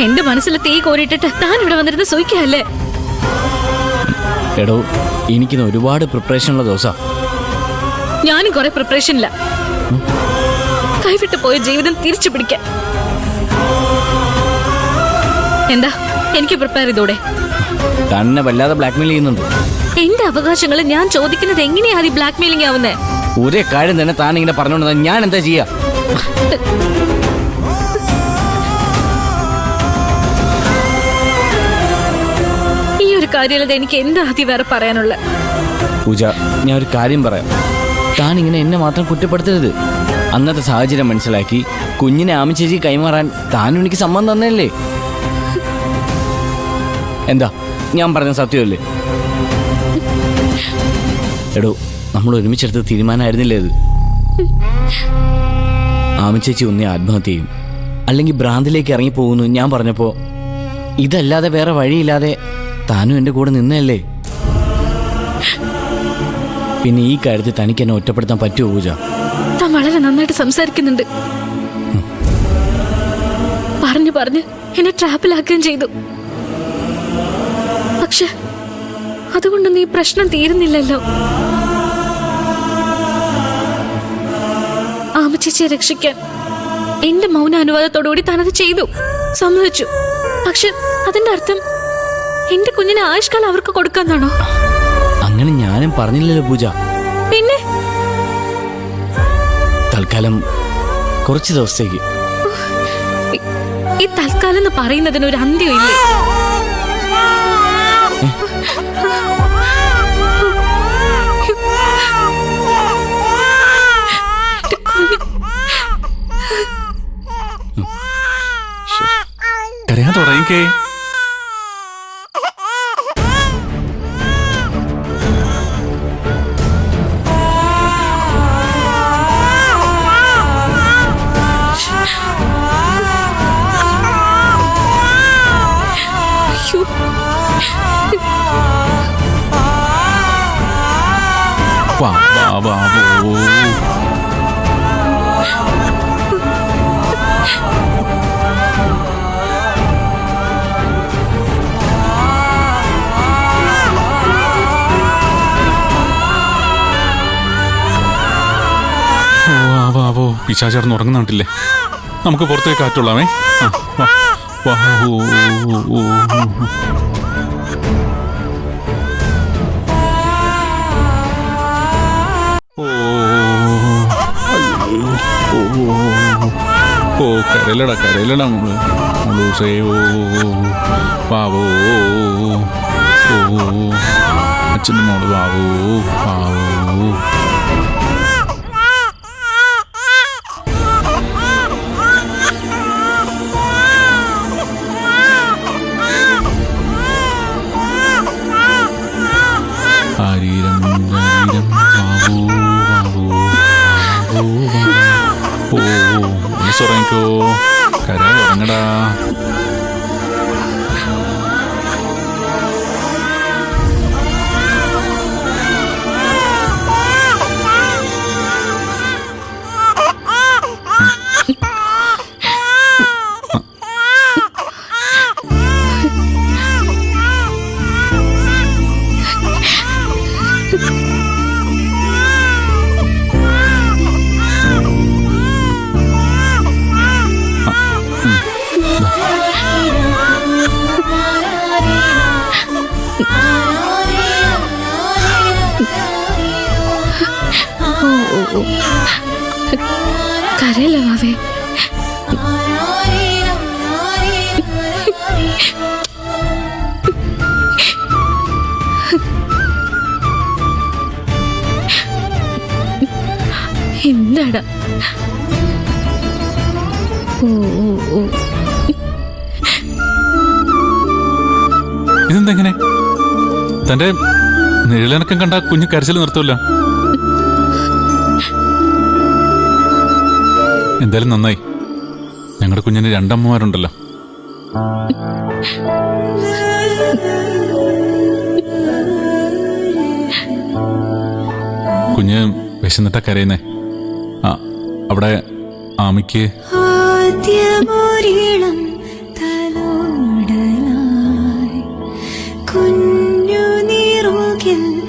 എന്റെ മനസ്സിൽ തീ കോരിയിട്ടിട്ട് താൻ ഇവിടെ വന്നിരുന്ന് സൂയിക്കല്ലേ? എടോ, എനിക്കിന്ന് ഒരുപാട് പ്രിപ്പറേഷൻ ഉള്ള ദിവസം. ഞാനും കുറെ പ്രിപ്പറേഷനില്ല. കൈവിട്ട് പോയ ജീവിതം തിരിച്ചു പിടിക്കാൻ. എന്താ, എനിക്ക് പ്രിപ്പയർ ചെയ്തൂടെ? തന്നെ വല്ലാതെ ബ്ലാക്ക്മെയിൽ ചെയ്യുന്നുണ്ട്. എന്റെ അവകാശങ്ങൾ ഞാൻ ചോദിക്കുന്നത് എങ്ങനെയാ ഈ ബ്ലാക്ക്മെയിലിംഗ് ആവുന്നേ? ഒരേ കാര്യം തന്നെ താൻ ഇങ്ങനെ പറഞ്ഞോണ്ട് ഞാൻ എന്താ ചെയ്യാ? ഈ ഒരു കാര്യമല്ലാതെ എനിക്ക് എന്താ ആദ്യം വേറെ പറയാനുള്ള? പൂജ, ഞാൻ ഒരു കാര്യം പറയാം. താൻ ഇങ്ങനെ എന്നെ മാത്രം കുറ്റപ്പെടുത്തരുത്. അന്നത്തെ സാഹചര്യം മനസ്സിലാക്കി കുഞ്ഞിനെ ആമിച്ചേച്ചി കൈമാറാൻ താനും എനിക്ക് സമ്മതം തന്നല്ലേ? എന്താ ഞാൻ പറഞ്ഞ സത്യമല്ലേ? എടോ, നമ്മൾ ഒരുമിച്ചെടുത്ത തീരുമാനമായിരുന്നില്ലേ ഇത്? ആമിച്ചേച്ചി ഒന്നേ ആത്മഹത്യ ചെയ്യും, അല്ലെങ്കിൽ ഭ്രാന്തിലേക്ക് ഇറങ്ങിപ്പോകുന്നു ഞാൻ പറഞ്ഞപ്പോ ഇതല്ലാതെ വേറെ വഴിയില്ലാതെ താനും എൻ്റെ കൂടെ നിന്നല്ലേ? പിന്നെ ഈ കാര്യത്തിൽ തനിക്ക് എന്നെ ഒറ്റപ്പെടുത്താൻ പറ്റുമോ പൂജ? താൻ വളരെ നന്നായിട്ട് സംസാരിക്കുന്നുണ്ട്. പറഞ്ഞു പറഞ്ഞ് എന്നെ ട്രാപ്പിലാക്കുകയും ചെയ്തു. പക്ഷെ അതുകൊണ്ടൊന്നും ഈ പ്രശ്നം തീരുന്നില്ലല്ലോ. ആമച്ചേച്ചിയെ രക്ഷിക്കാൻ എന്റെ മൗന അനുവാദത്തോടുകൂടി താനത് ചെയ്തു, സമ്മതിച്ചു. പക്ഷെ അതിന്റെ അർത്ഥം എന്റെ കുഞ്ഞിനെ ആയുഷ്കാലം അവർക്ക് കൊടുക്കാന്നാണോ? അങ്ങനെ ഞാനും പറഞ്ഞില്ലല്ലോ പൂജ. പിന്നെ തൽക്കാലം കുറച്ച് ദിവസത്തേക്ക്. ഈ തൽക്കാലം എന്ന് പറയുന്നതിന് ഒരു അന്ത്യം ഇല്ലേ? കരയാൻ തുടങ്ങിക്കേ. പിശാചേർന്ന് ഉറങ്ങുന്നില്ലേ? നമുക്ക് പുറത്തേക്ക് കാറ്റുള്ളാമേ. കരയിലടാ കരയിലടാ മുളൂസേ. പാവോ അച്ഛൻ്റെ മോള് പാവോ പാവോ. ഉറങ്ങിക്കോ, കരയാൻ ഉറങ്ങടാ. കരയല്ല വാവേ. എന്താടാ? ഇതെന്തെങ്ങനെ? തന്റെ നിഴലനക്കം കണ്ട കുഞ്ഞു കരച്ചിൽ നിർത്തുമല്ലോ. എന്തായാലും നന്നായി. ഞങ്ങളുടെ കുഞ്ഞിന് രണ്ടമ്മമാരുണ്ടല്ലോ. കുഞ്ഞ് വിശന്നിട്ടാ കരയുന്നേ. അവിടെ ആമിക്ക് കിൽ